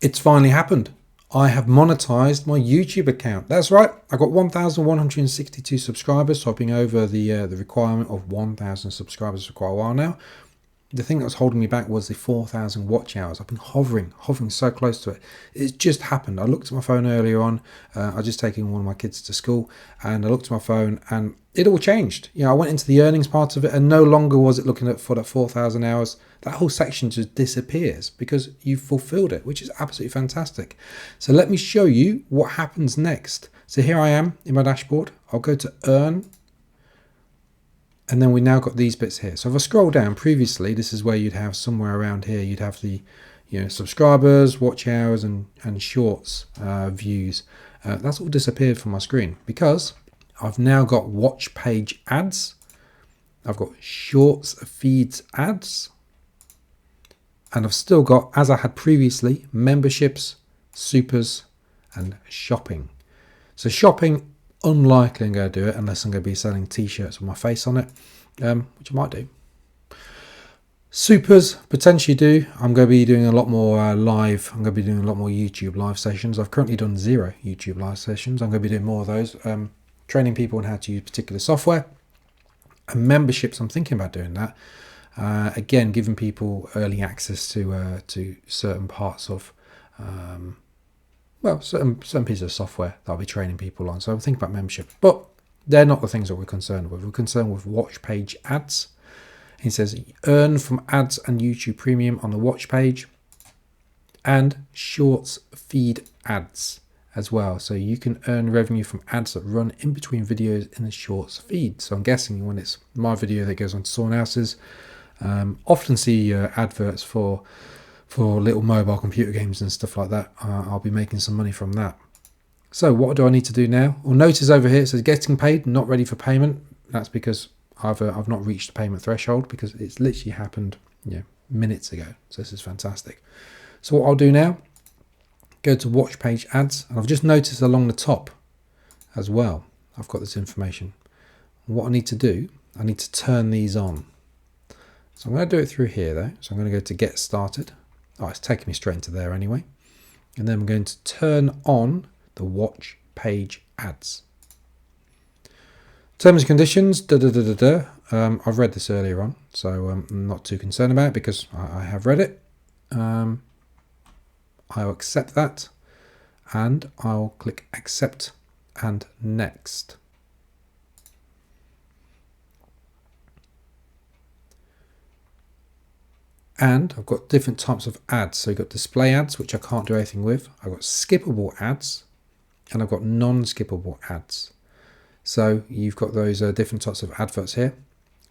It's finally happened. I have monetized my YouTube account. That's right. I got 1,162 subscribers, so I've been over the requirement of 1,000 subscribers for quite a while now. The thing that was holding me back was the 4,000 watch hours. I've been hovering so close to it. It's just happened. I looked at my phone earlier on. I was just taking one of my kids to school, and I looked at my phone, and it all changed. I went into the earnings part of it, and no longer was it looking at for that 4,000 hours. That whole section just disappears because you've fulfilled it, which is absolutely fantastic. So let me show you what happens next. So here I am in my dashboard. I'll go to earn. And then we now got these bits here. So if I scroll down, previously, this is where you'd have somewhere around here, you'd have the subscribers, watch hours, and shorts views. That's all disappeared from my screen because I've now got watch page ads. I've got shorts feeds ads. And I've still got, as I had previously, memberships, supers, and shopping. So shopping, unlikely I'm going to do it unless I'm going to be selling t-shirts with my face on it, which I might do. Supers, potentially do. I'm going to be doing a lot more live. I'm going to be doing a lot more YouTube live sessions. I've currently done 0 YouTube live sessions. I'm going to be doing more of those. Training people on how to use particular software. And memberships, I'm thinking about doing that. Again, giving people early access to certain parts of certain pieces of software that I'll be training people on. So I'm thinking about membership, but they're not the things that we're concerned with. We're concerned with watch page ads. It says earn from ads and YouTube Premium on the watch page, and shorts feed ads as well. So you can earn revenue from ads that run in between videos in the shorts feed. So I'm guessing when it's my video that goes on to someone else's, often see adverts for little mobile computer games and stuff like that. I'll be making some money from that. So what do I need to do now? Well, notice over here it says getting paid, not ready for payment. That's because I've not reached the payment threshold because it's literally happened minutes ago. So this is fantastic. So what I'll do now, go to watch page ads, and I've just noticed along the top as well, I've got this information. What I need to do, I need to turn these on. So I'm going to do it through here though. So I'm going to go to get started. Oh, it's taking me straight into there anyway. And then I'm going to turn on the watch page ads. Terms and conditions, I've read this earlier on, so I'm not too concerned about it because I have read it. I'll accept that, and I'll click accept and next. And I've got different types of ads. So you've got display ads, which I can't do anything with. I've got skippable ads, and I've got non-skippable ads. So you've got those different types of adverts here.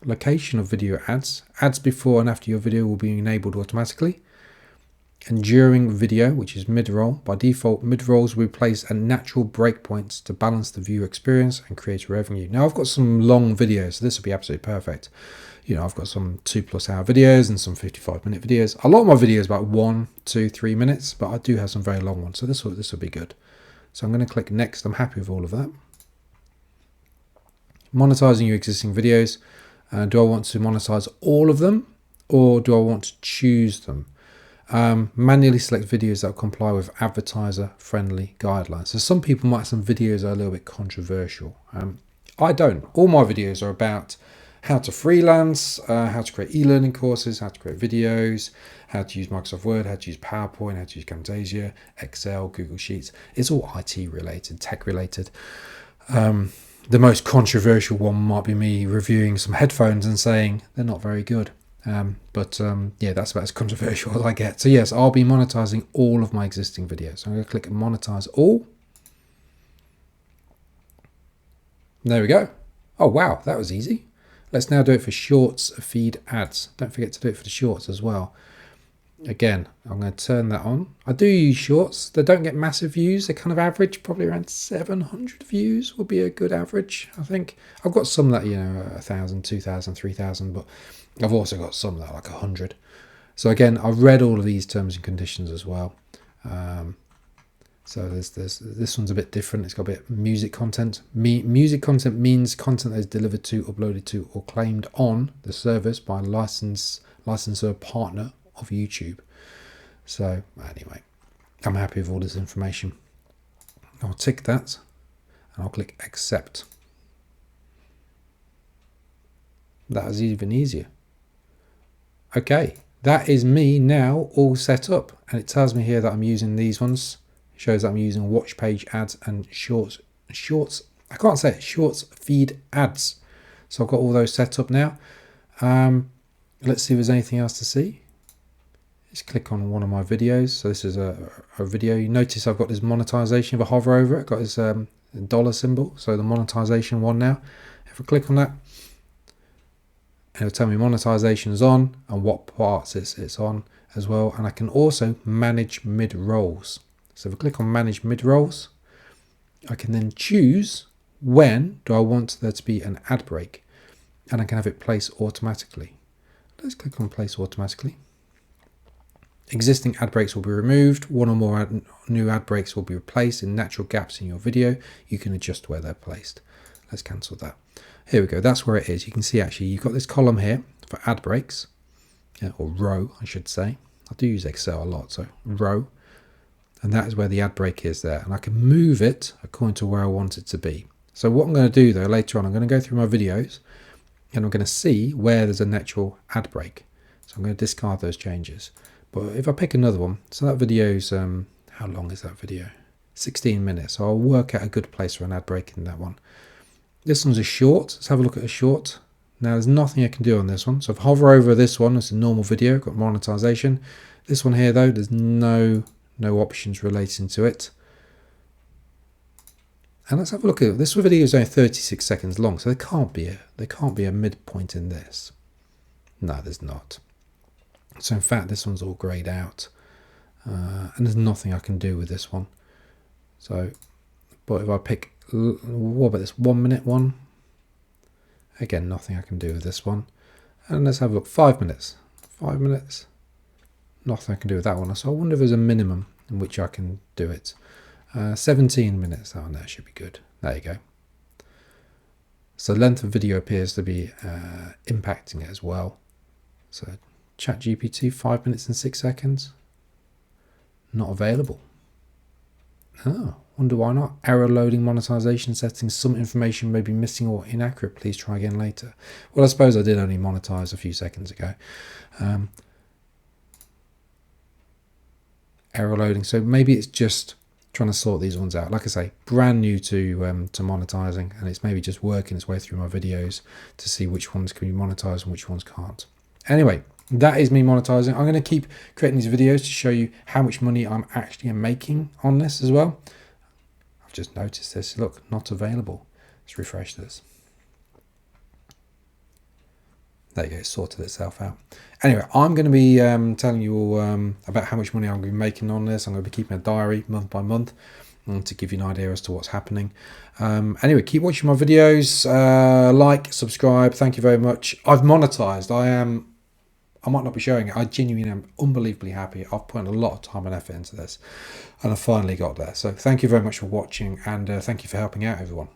Location of video ads. Ads before and after your video will be enabled automatically. And during video, which is mid-roll. By default, mid-rolls will be placed at natural breakpoints to balance the viewer experience and create revenue. Now I've got some long videos, so this will be absolutely perfect. I've got some 2+ hour videos and some 55-minute videos. A lot of my videos about 1, 2, 3 minutes, but I do have some very long ones, so this will be good. So I'm going to click next. I'm happy with all of that. Monetizing your existing videos. Do I want to monetize all of them, or do I want to choose them? Manually select videos that comply with advertiser-friendly guidelines. So some people might have some videos that are a little bit controversial. I don't. All my videos are about how to freelance, how to create e-learning courses, how to create videos, how to use Microsoft Word, how to use PowerPoint, how to use Camtasia, Excel, Google Sheets. It's all IT related, tech related. The most controversial one might be me reviewing some headphones and saying they're not very good. That's about as controversial as I get. So yes, I'll be monetizing all of my existing videos. So I'm going to click monetize all. There we go. Oh wow, that was easy. Let's now do it for shorts feed ads. Don't forget to do it for the shorts as well. Again, I'm going to turn that on. I do use shorts. They don't get massive views. They're kind of average, probably around 700 views will be a good average, I think. I've got some that, 1,000, 2,000, 3,000, but I've also got some that are like 100. So again, I've read all of these terms and conditions as well. So there's this one's a bit different. It's got a bit of music content. Music content means content that is delivered to, uploaded to, or claimed on the service by a licensor partner of YouTube. So anyway, I'm happy with all this information. I'll tick that and I'll click accept. That is even easier. Okay, that is me now all set up, and it tells me here that I'm using these ones. It shows that I'm using watch page ads and shorts. I can't say it. Shorts feed ads. So I've got all those set up now. Let's see if there's anything else to see. Just click on one of my videos. So this is a video. You notice I've got this monetization. If I hover over it, got this dollar symbol. So the monetization one now. If I click on that, it'll tell me monetization is on and what parts it's on as well. And I can also manage mid-rolls. So if I click on manage mid-rolls, I can then choose when do I want there to be an ad break, and I can have it place automatically. Let's click on place automatically. Existing ad breaks will be removed. One or more new ad breaks will be replaced in natural gaps in your video. You can adjust where they're placed. Let's cancel that. Here we go. That's where it is. You can see actually you've got this column here for ad breaks, or row, I should say. I do use Excel a lot, so row. And that is where the ad break is there. And I can move it according to where I want it to be. So what I'm going to do though, later on, I'm going to go through my videos and I'm going to see where there's a natural ad break. So I'm going to discard those changes. But if I pick another one, so that video's, how long is that video? 16 minutes. So I'll work out a good place for an ad break in that one. This one's a short. Let's have a look at a short. Now there's nothing I can do on this one. So if I hover over this one, it's a normal video, got monetization. This one here though, there's no options relating to it. And let's have a look at it. This video is only 36 seconds long, so there can't be a midpoint in this. No, there's not. So in fact, this one's all grayed out, and there's nothing I can do with this one. So, but if I pick, what about this 1 minute one? Again, nothing I can do with this one. And let's have a look. 5 minutes. 5 minutes. Nothing I can do with that one. So I wonder if there's a minimum in which I can do it. 17 minutes. Oh, that should be good. There you go. So length of video appears to be impacting it as well. So ChatGPT 5 minutes and 6 seconds. Not available. Oh, wonder why not. Error loading monetization settings. Some information may be missing or inaccurate. Please try again later. Well, I suppose I did only monetize a few seconds ago. Error loading. So maybe it's just trying to sort these ones out. Like I say, brand new to monetizing, and it's maybe just working its way through my videos to see which ones can be monetized and which ones can't. Anyway, that is me monetizing. I'm going to keep creating these videos to show you how much money I'm actually making on this as well. I've just noticed this. Look, not available. Let's refresh this. There you go, it sorted itself out. Anyway, I'm going to be telling you all about how much money I'm going to be making on this. I'm going to be keeping a diary month by month to give you an idea as to what's happening. Anyway, keep watching my videos. Like, subscribe. Thank you very much. I've monetized. I might not be showing it. I genuinely am unbelievably happy. I've put in a lot of time and effort into this, and I finally got there. So thank you very much for watching, and thank you for helping out, everyone.